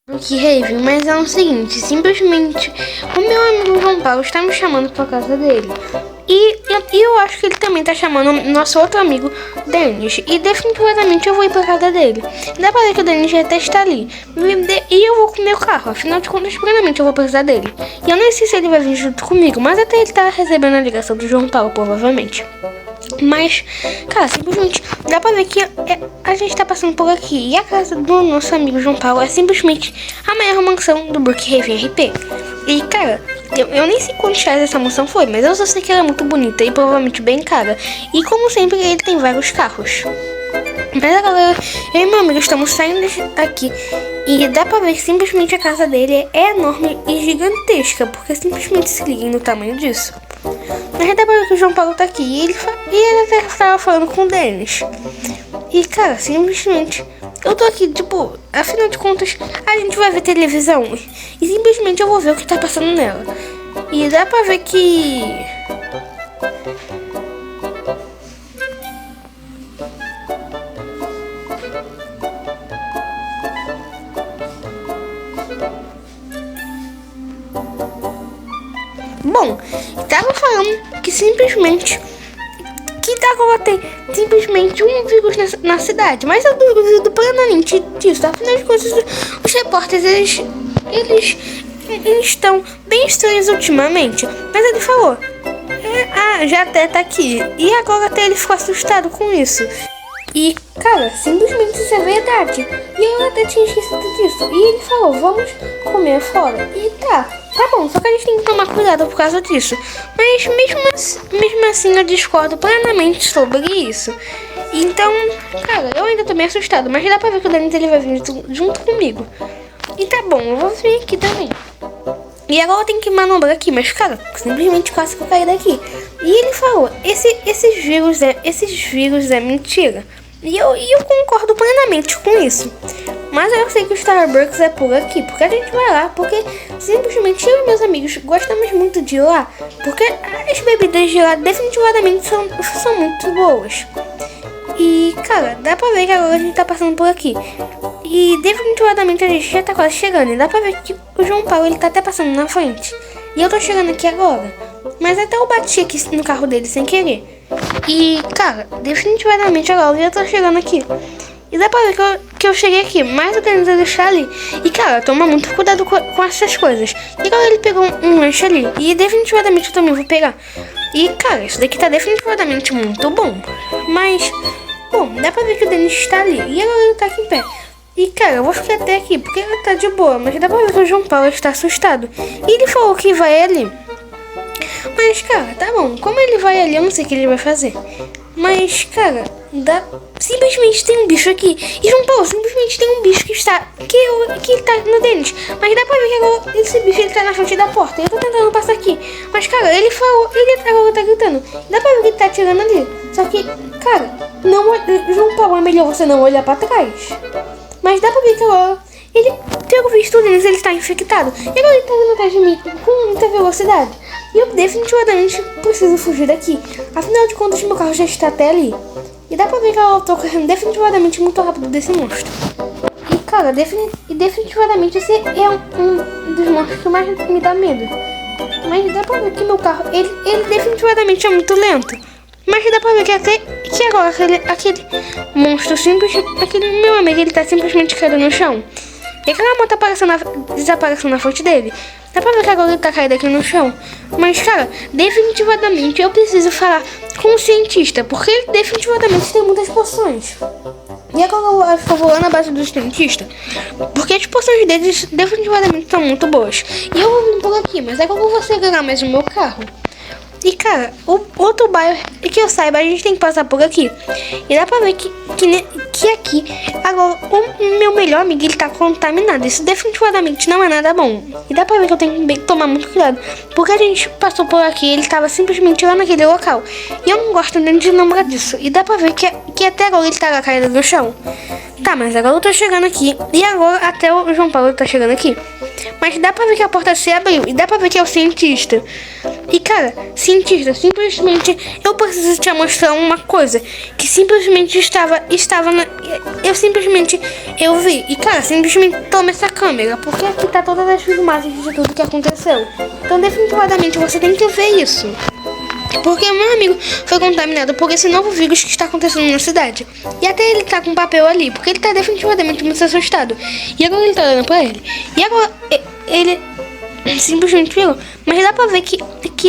Que rave, mas é o seguinte, simplesmente o meu amigo João Paulo está me chamando pra casa dele. E eu acho que ele também tá chamando nosso outro amigo, Denis. E definitivamente eu vou ir pra casa dele. Dá pra ver que o Denis já até está ali. E eu vou com o meu carro, afinal de contas, primeiramente eu vou precisar dele. E eu nem sei se ele vai vir junto comigo, mas até ele tá recebendo a ligação do João Paulo, provavelmente. Mas, cara, simplesmente dá pra ver que a gente tá passando por aqui. E a casa do nosso amigo João Paulo é simplesmente a maior mansão do Brookhaven RP. E, cara, eu nem sei quantos reais essa mansão foi, mas eu só sei que ela é muito bonita e provavelmente bem cara. E, como sempre, ele tem vários carros. Mas agora, eu e meu amigo estamos saindo daqui. E dá pra ver que simplesmente a casa dele é enorme e gigantesca. Porque simplesmente se liguem no tamanho disso. Mas dá pra ver que o João Paulo tá aqui e ele até estava falando com o Denis. E, cara, simplesmente eu tô aqui, tipo, afinal de contas, a gente vai ver televisão e simplesmente eu vou ver o que tá passando nela. E dá pra ver que... Bom, tava falando que simplesmente... agora tem simplesmente um vírus na cidade, mas eu duvido plenamente disso. Afinal de contas, os repórteres, eles estão bem estranhos ultimamente. Mas ele falou, já até tá aqui. E agora até ele ficou assustado com isso. E, cara, simplesmente isso é verdade. E eu até tinha esquecido disso. E ele falou, vamos comer fora. E tá bom, só que a gente tem que tomar cuidado por causa disso. Mas mesmo assim eu discordo plenamente sobre isso. Então, cara, eu ainda tô meio assustado. Mas dá pra ver que o Denis ele vai vir junto comigo. E tá bom, eu vou vir aqui também. E agora eu tenho que manobrar aqui, mas cara, simplesmente quase que eu caí daqui. E ele falou, esses vírus é mentira. E eu concordo plenamente com isso. Mas eu sei que o Starbucks é por aqui, porque a gente vai lá, porque simplesmente eu e meus amigos gostamos muito de ir lá, porque as bebidas de lá definitivamente são muito boas. E, cara, dá pra ver que agora a gente tá passando por aqui. E definitivamente a gente já tá quase chegando. E dá pra ver que o João Paulo, ele tá até passando na frente. E eu tô chegando aqui agora. Mas até eu bati aqui no carro dele sem querer. E, cara, definitivamente agora eu já tô chegando aqui. E dá pra ver que eu cheguei aqui, mas o Denis está ali. E, cara, toma muito cuidado com essas coisas. E agora ele pegou um lanche ali. E definitivamente eu também vou pegar. E, cara, isso daqui tá definitivamente muito bom. Mas, bom, dá pra ver que o Denis está ali. E agora ele tá aqui em pé. E, cara, eu vou ficar até aqui, porque ele tá de boa. Mas dá pra ver que o João Paulo está assustado. E ele falou que vai ali. Mas, cara, tá bom. Como ele vai ali, eu não sei o que ele vai fazer. Mas, cara, simplesmente tem um bicho aqui. E João Paulo, simplesmente tem um bicho que ele tá no Denis. Mas dá pra ver que agora esse bicho ele tá na frente da porta. Eu tô tentando passar aqui. Mas, cara, ele falou, ele agora tá gritando. Dá pra ver que ele tá atirando ali. Só que, cara, João Paulo, é melhor você não olhar pra trás. Mas dá pra ver que agora ele, pelo visto deles, ele está infectado. E agora ele tá vindo atrás de mim com muita velocidade. E eu definitivamente preciso fugir daqui. Afinal de contas, meu carro já está até ali. E dá pra ver que eu tô correndo definitivamente muito rápido desse monstro. E, cara, definitivamente esse é um dos monstros que mais me dá medo. Mas dá pra ver que meu carro, ele definitivamente é muito lento. Mas dá pra ver que agora aquele monstro aquele meu amigo, ele tá simplesmente caído no chão. E aquela moto desapareceu na frente dele. Dá pra ver que agora ele tá caído aqui no chão. Mas, cara, definitivamente eu preciso falar com o cientista, porque ele definitivamente tem muitas poções. E agora eu acho que eu vou lá na base do cientista, porque as poções deles definitivamente são muito boas. E eu vou vir por aqui, mas agora eu vou segurar mais o meu carro. E, cara, o outro bairro, que eu saiba, a gente tem que passar por aqui. E dá pra ver que aqui, agora, o meu melhor amigo, ele tá contaminado. Isso definitivamente não é nada bom. E dá pra ver que eu tenho que tomar muito cuidado, porque a gente passou por aqui, ele tava simplesmente lá naquele local. E eu não gosto nem de lembrar disso. E dá pra ver que até agora ele tá lá caído no chão. Tá, mas agora eu tô chegando aqui. E agora até o João Paulo tá chegando aqui. Mas dá pra ver que a porta se abriu. E dá pra ver que é o cientista. E cara, cientista, simplesmente eu preciso te mostrar uma coisa que simplesmente estava na. Eu vi. E cara, simplesmente toma essa câmera, porque aqui tá todas as filmagens de tudo que aconteceu. Então definitivamente você tem que ver isso. Porque meu amigo foi contaminado por esse novo vírus que está acontecendo na cidade. E até ele tá com papel ali, porque ele tá definitivamente muito assustado. E agora ele tá olhando pra ele. E agora ele simplesmente viu. Mas dá pra ver que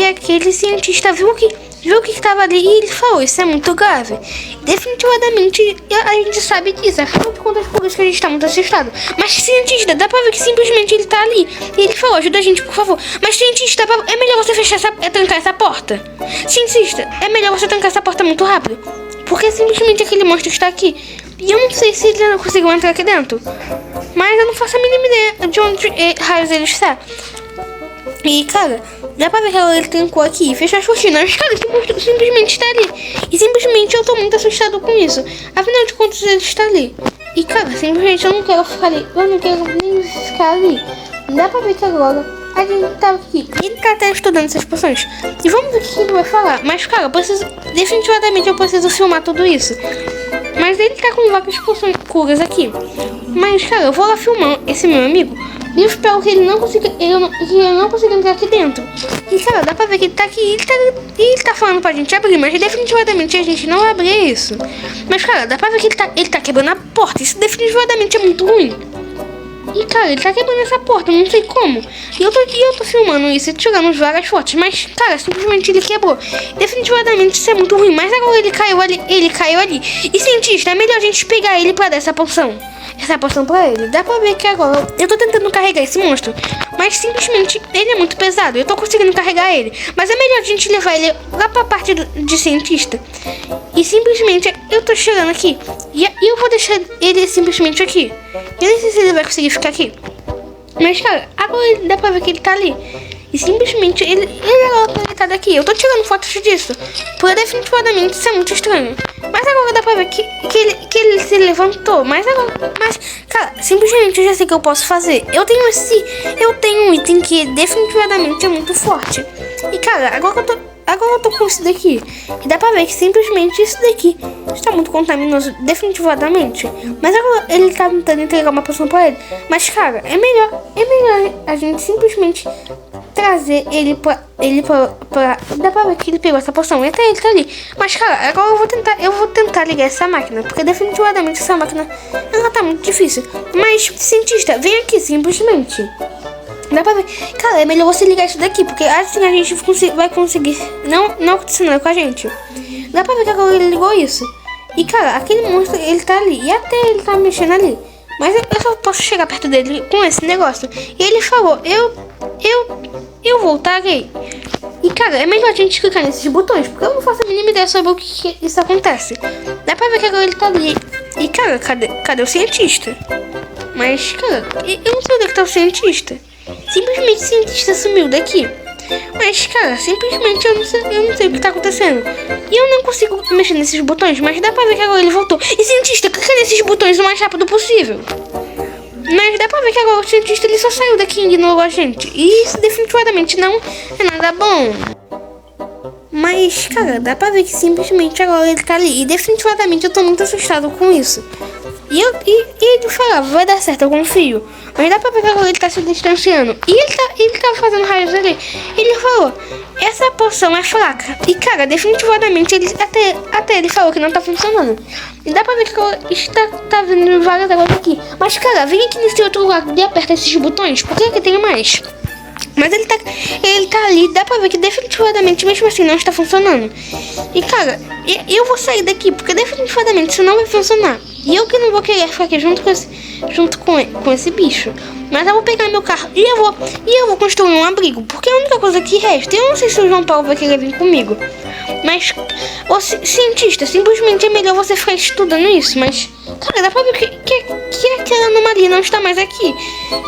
aquele cientista viu o que estava ali e ele falou, isso é muito grave. Definitivamente a gente sabe disso, afinal de contas por isso que a gente tá muito assustado. Mas cientista, dá pra ver que simplesmente ele tá ali. E ele falou, ajuda a gente por favor. Mas cientista, é melhor você trancar essa porta. Cientista, é melhor você trancar essa porta muito rápido. Porque simplesmente aquele monstro está aqui. E eu não sei se ele não conseguiu entrar aqui dentro. Mas eu não faço a mínima ideia de onde raios ele está. E cara, dá pra ver que ele trancou aqui e fechou as cortinas. Cara, esse monstro simplesmente está ali. E simplesmente eu tô muito assustado com isso. Afinal de contas ele está ali. E cara, simplesmente eu não quero ficar ali. Eu não quero nem ficar ali. Dá pra ver que agora a gente tá aqui. Ele tá até estudando essas poções. E vamos ver o que ele vai falar. Mas cara, definitivamente eu preciso filmar tudo isso. Mas ele tá com várias poções curas aqui. Mas cara, eu vou lá filmar esse meu amigo. E eu espero que ele não consiga entrar aqui dentro. E cara, dá pra ver que ele tá aqui. Ele tá falando pra gente abrir, mas definitivamente a gente não vai abrir isso. Mas cara, dá pra ver que ele tá quebrando a porta. Isso definitivamente é muito ruim. E cara, ele tá quebrando essa porta, não sei como. E eu tô filmando isso e tirando várias fotos. Mas cara, simplesmente ele quebrou. Definitivamente isso é muito ruim. Mas agora ele caiu ali. E cientista, é melhor a gente pegar ele pra dar essa poção pra ele. Dá pra ver que agora eu tô tentando carregar esse monstro, mas simplesmente ele é muito pesado. Eu tô conseguindo carregar ele, mas é melhor a gente levar ele lá pra parte de cientista. E simplesmente eu tô chegando aqui e eu vou deixar ele simplesmente aqui. Eu nem sei se ele vai conseguir ficar aqui. Mas cara, agora dá pra ver que ele tá ali. E simplesmente ele tá daqui. Eu tô tirando fotos disso, porque definitivamente isso é muito estranho. Mas agora dá pra ver que ele se levantou. Mas cara, simplesmente eu já sei o que eu posso fazer. Eu tenho um item que definitivamente é muito forte. E cara, agora eu tô com isso daqui. E dá pra ver que simplesmente isso daqui está muito contaminoso, definitivamente. Mas agora ele tá tentando entregar uma poção pra ele. Mas cara, é melhor a gente simplesmente trazer ele pra... Dá pra ver que ele pegou essa poção e até ele tá ali. Mas cara, agora eu vou tentar ligar essa máquina, porque definitivamente essa máquina, ela tá muito difícil. Mas cientista, vem aqui simplesmente. Dá pra ver. Cara, é melhor você ligar isso daqui, porque assim a gente vai conseguir não acontecer nada com a gente. Dá pra ver que agora ele ligou isso. E cara, aquele monstro, ele tá ali. E até ele tá mexendo ali. Mas eu só posso chegar perto dele com esse negócio. E ele falou, eu voltarei. E cara, é melhor a gente clicar nesses botões, porque eu não faço a mínima ideia sobre o que isso acontece. Dá pra ver que agora ele tá ali. E cara, cadê o cientista? Mas cara, eu não sei onde é que tá o cientista. Simplesmente o cientista sumiu daqui. Mas cara, simplesmente eu não sei o que tá acontecendo. E eu não consigo mexer nesses botões, mas dá pra ver que agora ele voltou. E cientista, clica nesses botões o mais rápido possível. Mas dá pra ver que agora o cientista ele só saiu daqui e ignorou a gente. E isso definitivamente não é nada bom. Mas cara, dá pra ver que simplesmente agora ele tá ali. E definitivamente eu tô muito assustado com isso. E ele falava, vai dar certo, eu confio. Mas dá pra ver que agora ele tá se distanciando. E ele tá fazendo raios ali. Ele falou, essa poção é fraca. E cara, definitivamente ele até ele falou que não tá funcionando. E dá pra ver que agora tá vindo várias águas aqui. Mas cara, vem aqui nesse outro lugar e aperta esses botões, porque aqui tem mais. Mas ele tá ali, dá pra ver que definitivamente mesmo assim não está funcionando. E cara, eu vou sair daqui, porque definitivamente isso não vai funcionar. E eu que não vou querer ficar aqui junto com esse bicho. Mas eu vou pegar meu carro e eu vou construir um abrigo, porque é a única coisa que resta. Eu não sei se o João Paulo vai querer vir comigo. Mas, cientista, simplesmente é melhor você ficar estudando isso. Mas, cara, dá pra ver que aquela anomalia não está mais aqui.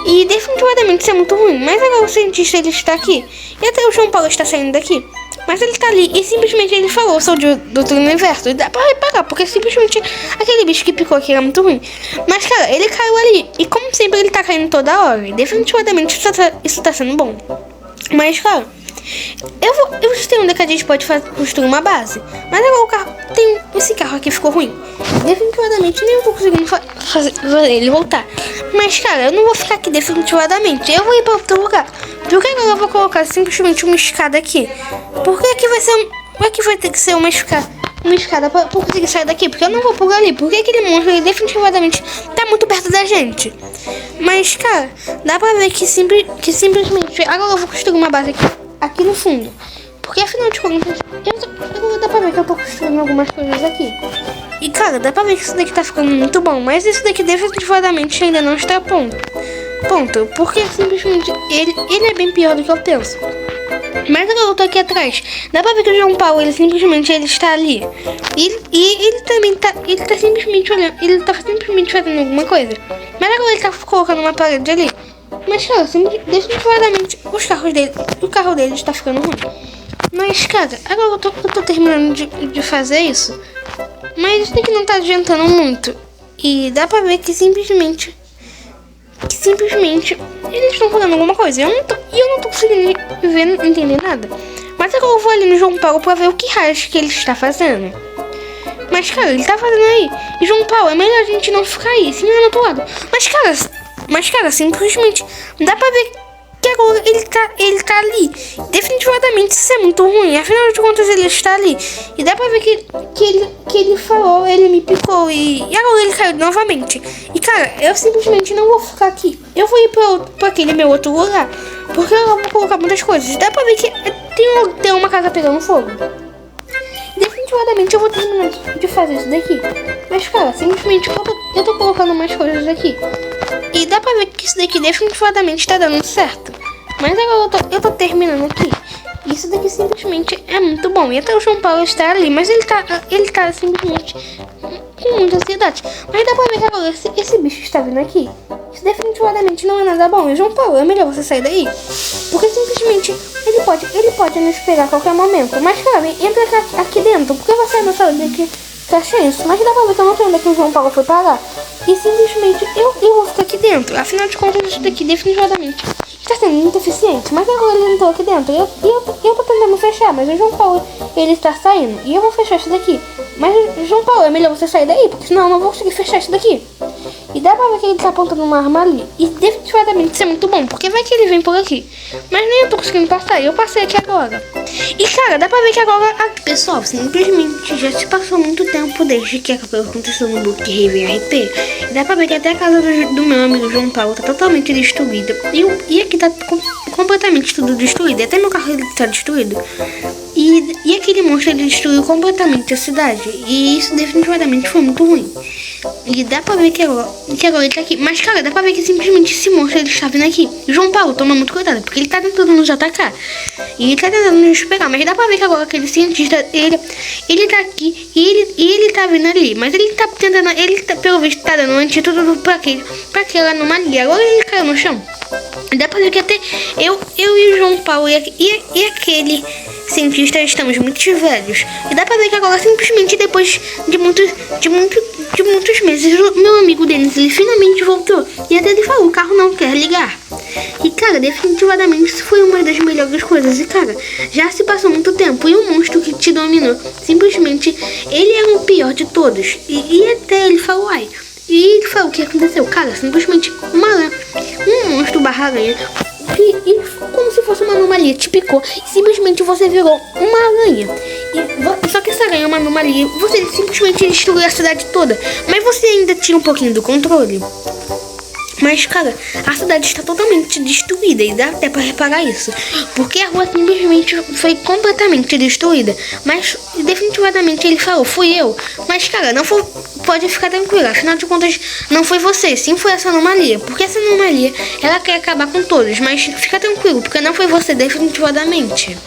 E definitivamente isso é muito ruim. Mas agora o cientista ele está aqui. E até o João Paulo está saindo daqui. Mas ele tá ali e simplesmente ele falou, sou do outro universo. E dá pra reparar, porque simplesmente aquele bicho que picou aqui era muito ruim. Mas cara, ele caiu ali. E como sempre ele tá caindo toda hora. E definitivamente isso tá sendo bom. Mas, cara, eu tenho onde que a gente pode construir uma base. Mas agora o carro, esse carro aqui ficou ruim. Definitivamente nem eu tô conseguindo fazer ele voltar. Mas, cara, eu não vou ficar aqui definitivamente. Eu vou ir pra outro lugar. Por que agora eu vou colocar simplesmente uma escada aqui? Por que vai ter que ser uma escada pra conseguir sair daqui? Porque eu não vou por ali. Porque aquele monstro ele definitivamente tá muito perto da gente. Mas, cara, dá pra ver que simplesmente agora eu vou construir uma base aqui no fundo. Porque afinal de contas, dá pra ver que eu tô construindo algumas coisas aqui. E, cara, dá pra ver que isso daqui tá ficando muito bom. Mas isso daqui definitivamente ainda não está pronto. Porque simplesmente ele é bem pior do que eu penso. Mas agora eu tô aqui atrás. Dá pra ver que o João Paulo, ele está ali. E ele também tá. Ele tá simplesmente olhando. Ele tá simplesmente fazendo alguma coisa. Mas agora ele tá colocando uma parede ali. Mas, cara, definitivamente o carro dele está ficando ruim. Mas, cara, agora eu tô terminando de fazer isso. Mas isso daqui não tá adiantando muito. E dá pra ver que simplesmente eles estão fazendo alguma coisa. Eu não tô conseguindo entender nada. Mas agora eu vou ali no João Paulo pra ver o que raio que ele está fazendo. Mas, cara, ele tá fazendo aí. E, João Paulo, é melhor a gente não ficar aí, sim, no outro lado. Mas, cara, simplesmente dá pra ver que agora ele tá ali. Definitivamente isso é muito ruim. Afinal de contas, ele está ali. E dá pra ver que ele falou, ele me picou. E agora ele caiu novamente. E, cara, eu simplesmente não vou ficar aqui. Eu vou ir pra aquele meu outro lugar. Porque eu vou colocar muitas coisas. Dá pra ver que tem uma casa pegando fogo. Definitivamente eu vou terminar de fazer isso daqui. Mas, cara, simplesmente eu tô colocando mais coisas aqui. E dá pra ver que isso daqui definitivamente tá dando certo. Mas agora eu tô terminando aqui. Isso daqui simplesmente é muito bom. E até o João Paulo está ali. Mas ele tá simplesmente com muita ansiedade. Mas dá pra ver que agora esse bicho está vindo aqui. Isso definitivamente não é nada bom. E João Paulo, é melhor você sair daí. Porque simplesmente ele pode nos pegar a qualquer momento. Mas, cara, entra aqui dentro. Porque você não sabe daqui tá cheio. Mas dá pra ver que eu não sei onde é que o João Paulo foi parar. E simplesmente eu vou ficar aqui dentro. Afinal de contas, isso daqui definitivamente está sendo muito eficiente. Mas agora ele entrou aqui dentro. Eu tô tentando fechar, mas o João Paulo, ele está saindo. E eu vou fechar isso daqui. Mas, João Paulo, é melhor você sair daí, porque senão eu não vou conseguir fechar isso daqui. E dá pra ver que ele tá apontando uma arma ali. E definitivamente isso é muito bom, porque vai que ele vem por aqui. Mas nem eu tô conseguindo passar, eu passei aqui agora. E, cara, dá pra ver que agora... Pessoal, simplesmente já se passou muito tempo desde que aconteceu no Book Haven RP. E dá pra ver que até a casa do meu amigo João Paulo tá totalmente destruída. E aqui tá completamente tudo destruído. E até meu carro ele tá destruído. E aquele monstro ele destruiu completamente a cidade. E isso definitivamente foi muito ruim. E dá pra ver que agora ele tá aqui. Mas, cara, dá pra ver que simplesmente esse monstro ele está vindo aqui. E João Paulo, toma muito cuidado, porque ele tá tentando nos atacar. E ele tá tentando nos pegar. Mas dá pra ver que agora aquele cientista, ele tá aqui e ele tá vindo ali. Mas ele tá tentando, pelo visto, tá dando um antídoto pra aquela anomalia. Agora ele caiu no chão. E dá pra ver que até eu e o João Paulo e aquele cientista estamos muito velhos. E dá pra ver que agora simplesmente depois de muitos meses o meu amigo Denis ele finalmente voltou. E até ele falou, o carro não quer ligar. E, cara, definitivamente isso foi uma das melhores coisas. E, cara, já se passou muito tempo. E o monstro que te dominou, simplesmente ele era o pior de todos. E até ele falou, ai. E ele falou o que aconteceu. Cara, simplesmente um monstro barra-aranha. E como se fosse uma anomalia, te picou e simplesmente você virou uma aranha. Só que essa aranha é uma anomalia. Você simplesmente destruiu a cidade toda. Mas você ainda tinha um pouquinho do controle. Mas, cara, a cidade está totalmente destruída e dá até pra reparar isso. Porque a rua simplesmente foi completamente destruída. Mas, definitivamente, ele falou, fui eu. Mas, cara, não foi, pode ficar tranquilo. Afinal de contas, não foi você, sim foi essa anomalia. Porque essa anomalia, ela quer acabar com todos. Mas fica tranquilo, porque não foi você, definitivamente.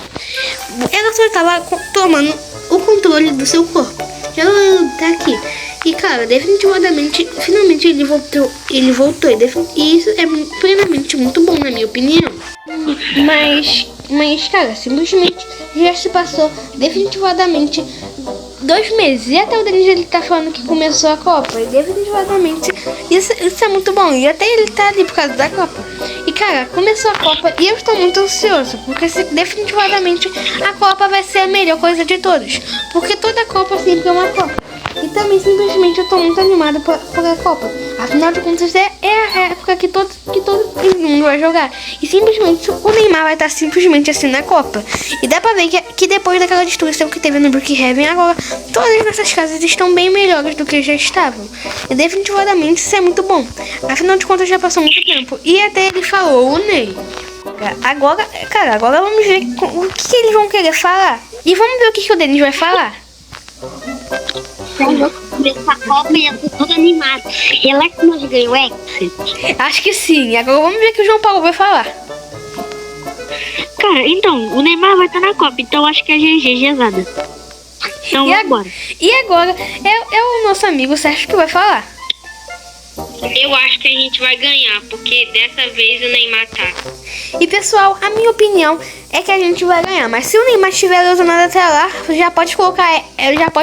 Ela só estava tomando o controle do seu corpo. Ela tá aqui. E, cara, definitivamente, finalmente ele voltou. E isso é plenamente muito bom, na minha opinião. Mas, cara, simplesmente já se passou definitivamente 2 meses. E até o Denis ele tá falando que começou a Copa. E definitivamente isso é muito bom. E até ele tá ali por causa da Copa. E, cara, Cara, começou a Copa e eu estou muito ansioso, porque definitivamente a Copa vai ser a melhor coisa de todas. Porque toda Copa sempre é uma Copa. E também simplesmente eu estou muito animada por a Copa. Afinal de contas é a época que todo mundo vai jogar. E simplesmente o Neymar vai estar simplesmente assim na Copa. E dá pra ver que depois daquela destruição que teve no Brookhaven, agora todas as nossas casas estão bem melhores do que já estavam. E definitivamente isso é muito bom. Afinal de contas já passou muito tempo. E até ele falou, o Ney. Agora vamos ver o que eles vão querer falar. E vamos ver o que o Denis vai falar. Essa Copa ia ser toda animada. Será que nós ganhamos Exit? Acho que sim. Agora vamos ver o que o João Paulo vai falar. Cara, então, o Neymar vai estar na Copa, então acho que é GG, Gesada. Então vamos embora. E agora é o nosso amigo Sérgio que vai falar. Eu acho que a gente vai ganhar, porque dessa vez o Neymar tá. E pessoal, a minha opinião é que a gente vai ganhar. Mas se o Neymar estiver lesionado até lá, já pode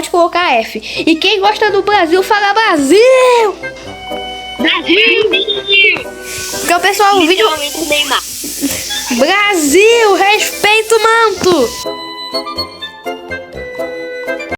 colocar F. E quem gosta do Brasil, fala Brasil! Brasil! Então pessoal, o vídeo... Neymar. Brasil, respeita o manto!